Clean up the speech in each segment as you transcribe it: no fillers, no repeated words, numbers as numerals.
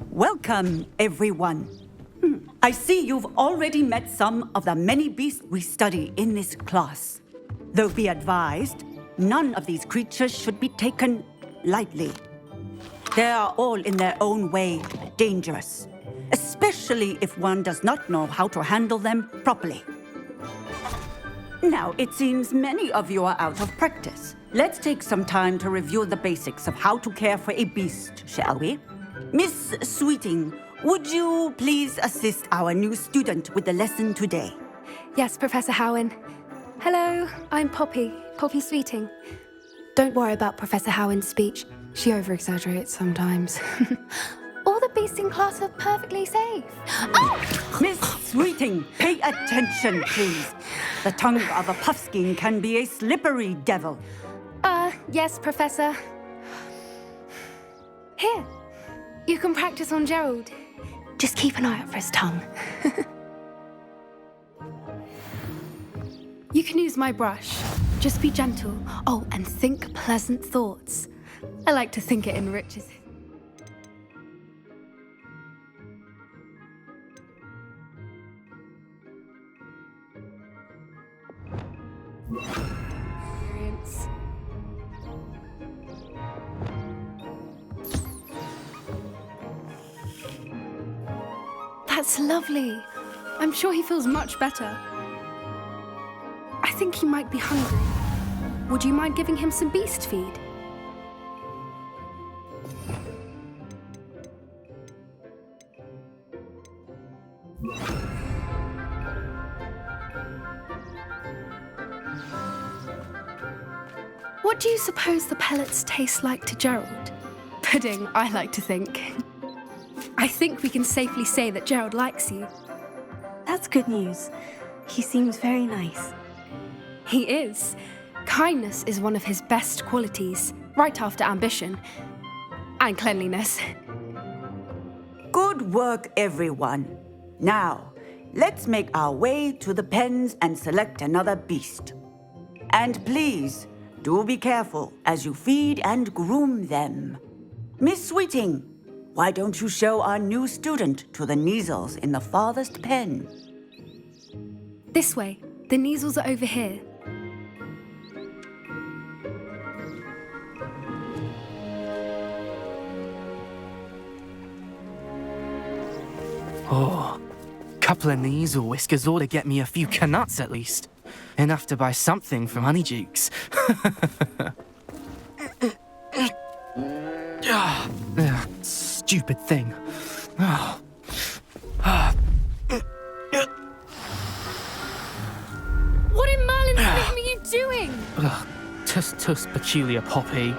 Welcome, everyone. I see you've already met some of the many beasts we study in this class. Though be advised, none of these creatures should be taken lightly. They are all in their own way dangerous, especially if one does not know how to handle them properly. Now, it seems many of you are out of practice. Let's take some time to review the basics of how to care for a beast, shall we? Miss Sweeting, would you please assist our new student with the lesson today? Yes, Professor Howen. Hello, I'm Poppy Sweeting. Don't worry about Professor Howen's speech. She over-exaggerates sometimes. All the beasts in class are perfectly safe. Oh! Miss Sweeting, pay attention, please. The tongue of a puffskein can be a slippery devil. Yes, Professor. Here, you can practice on Gerald. Just keep an eye out for his tongue. You can use my brush. Just be gentle. Oh, and think pleasant thoughts. I like to think it enriches it. Experience. That's lovely. I'm sure he feels much better. I think he might be hungry. Would you mind giving him some beast feed? What do you suppose the pellets taste like to Gerald? Pudding, I like to think. I think we can safely say that Gerald likes you. That's good news. He seems very nice. He is. Kindness is one of his best qualities, right after ambition. And cleanliness. Good work, everyone. Now, let's make our way to the pens and select another beast. And please, do be careful as you feed and groom them. Miss Sweeting, why don't you show our new student to the Neasels in the farthest pen? This way. The Neasels are over here. Oh, couple of Neasel whiskers ought to get me a few canuts at least. Enough to buy something from Honeydukes. Stupid thing. What in Merlin's name are you doing? Tuss, peculiar Poppy.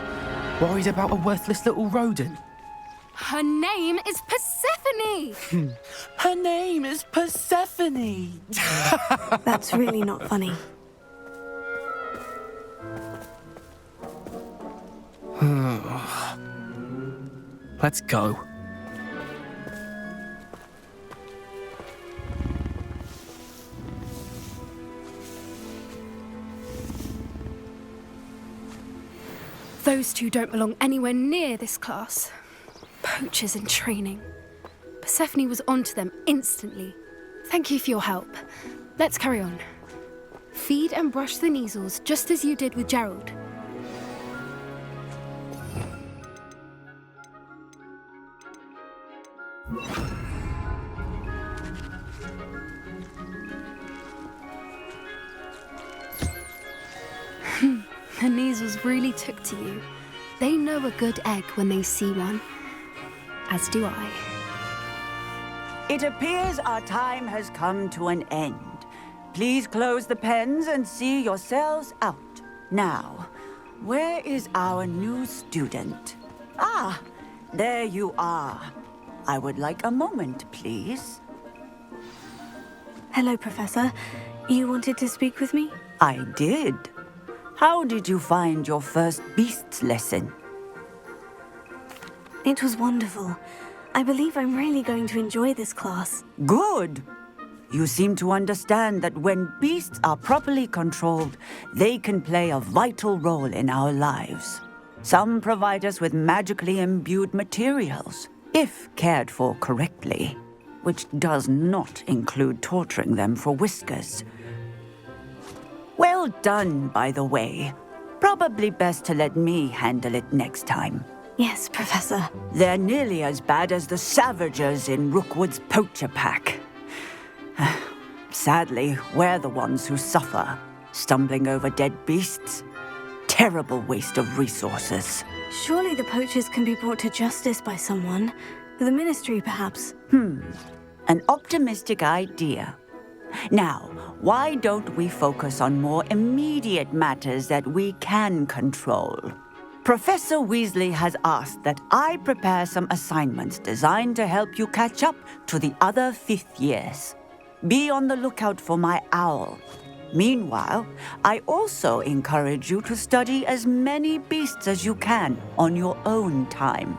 Worried about a worthless little rodent? Her name is Persephone! Her name is Persephone! That's really not funny. Let's go. Those two don't belong anywhere near this class. Poachers in training. Persephone was onto them instantly. Thank you for your help. Let's carry on. Feed and brush the Neasels just as you did with Gerald. The Neasels really took to you. They know a good egg when they see one. As do I. It appears our time has come to an end. Please close the pens and see yourselves out. Now, where is our new student? Ah, there you are. I would like a moment, please. Hello, Professor. You wanted to speak with me? I did. How did you find your first beasts lesson? It was wonderful. I believe I'm really going to enjoy this class. Good. You seem to understand that when beasts are properly controlled, they can play a vital role in our lives. Some provide us with magically imbued materials. if cared for correctly, which does not include torturing them for whiskers. Well done, by the way. Probably best to let me handle it next time. Yes, Professor. They're nearly as bad as the Savagers in Rookwood's poacher pack. Sadly, we're the ones who suffer, stumbling over dead beasts. Terrible waste of resources. Surely the poachers can be brought to justice by someone. The Ministry, perhaps. An optimistic idea. Now, why don't we focus on more immediate matters that we can control? Professor Weasley has asked that I prepare some assignments designed to help you catch up to the other fifth years. Be on the lookout for my owl. Meanwhile, I also encourage you to study as many beasts as you can on your own time.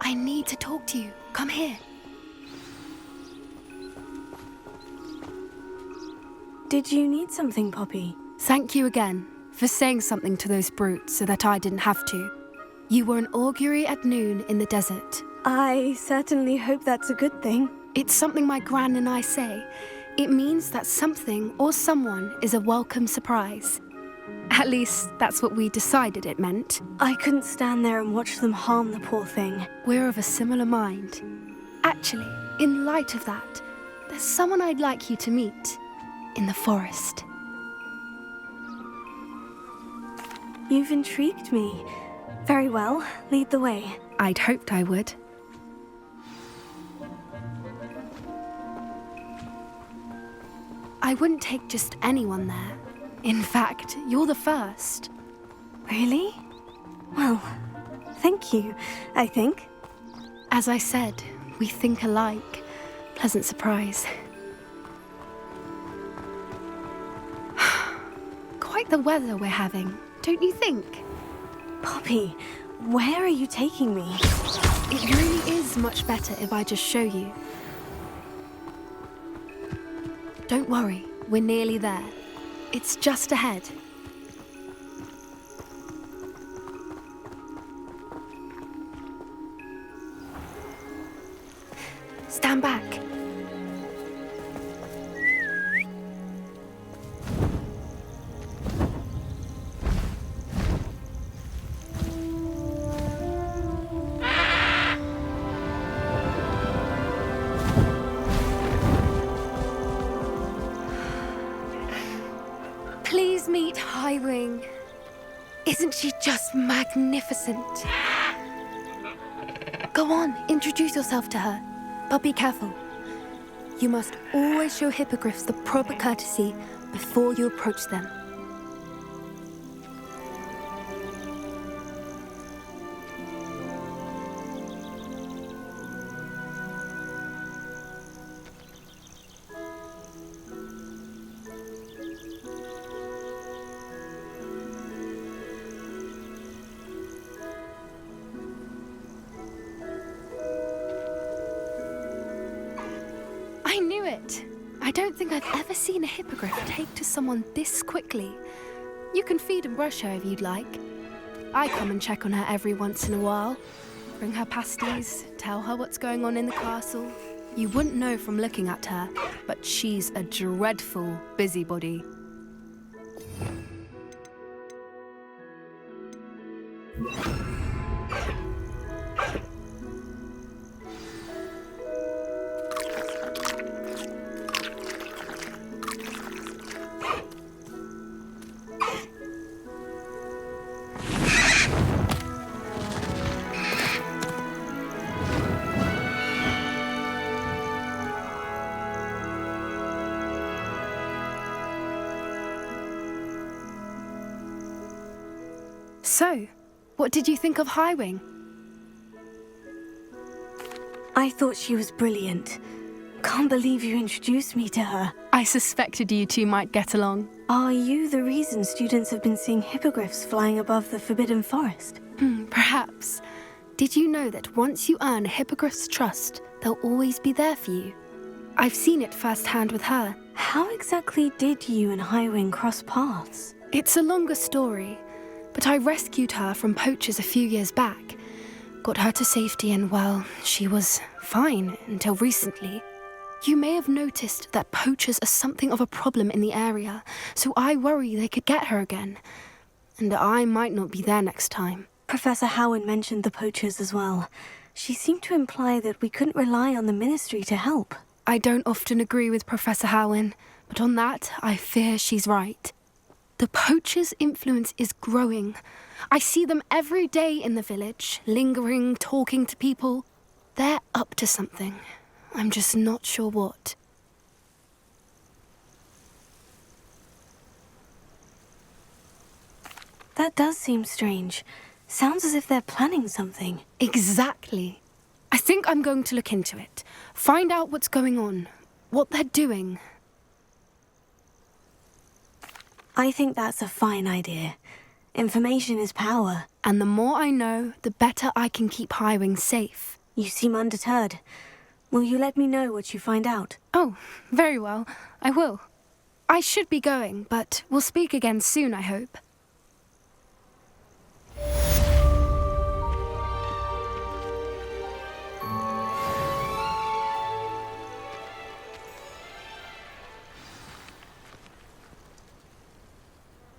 I need to talk to you. Come here. Did you need something, Poppy? Thank you again for saying something to those brutes so that I didn't have to. You were an augury at noon in the desert. I certainly hope that's a good thing. It's something my gran and I say. It means that something or someone is a welcome surprise. At least, that's what we decided it meant. I couldn't stand there and watch them harm the poor thing. We're of a similar mind. Actually, in light of that, there's someone I'd like you to meet in the forest. You've intrigued me. Very well, lead the way. I'd hoped I would. I wouldn't take just anyone there. In fact, you're the first. Really? Well, thank you, I think. As I said, we think alike. Pleasant surprise. Quite the weather we're having, don't you think? Poppy, where are you taking me? It really is much better if I just show you. Don't worry, we're nearly there. It's just ahead. Stand back. Please meet Highwing. Isn't she just magnificent? Go on, introduce yourself to her. But be careful. You must always show hippogriffs the proper courtesy before you approach them. I knew it! I don't think I've ever seen a hippogriff take to someone this quickly. You can feed and brush her if you'd like. I come and check on her every once in a while. Bring her pasties, tell her what's going on in the castle. You wouldn't know from looking at her, but she's a dreadful busybody. So, what did you think of Highwing? I thought she was brilliant. Can't believe you introduced me to her. I suspected you two might get along. Are you the reason students have been seeing hippogriffs flying above the Forbidden Forest? Perhaps. Did you know that once you earn a hippogriff's trust, they'll always be there for you? I've seen it firsthand with her. How exactly did you and Highwing cross paths? It's a longer story, but I rescued her from poachers a few years back. Got her to safety and, well, she was fine until recently. You may have noticed that poachers are something of a problem in the area, so I worry they could get her again. And I might not be there next time. Professor Howin mentioned the poachers as well. She seemed to imply that we couldn't rely on the Ministry to help. I don't often agree with Professor Howin, but on that, I fear she's right. The poachers' influence is growing. I see them every day in the village, lingering, talking to people. They're up to something. I'm just not sure what. That does seem strange. Sounds as if they're planning something. Exactly. I think I'm going to look into it. Find out what's going on, what they're doing. I think that's a fine idea. Information is power. And the more I know, the better I can keep Highwing safe. You seem undeterred. Will you let me know what you find out? Oh, very well. I will. I should be going, but we'll speak again soon, I hope.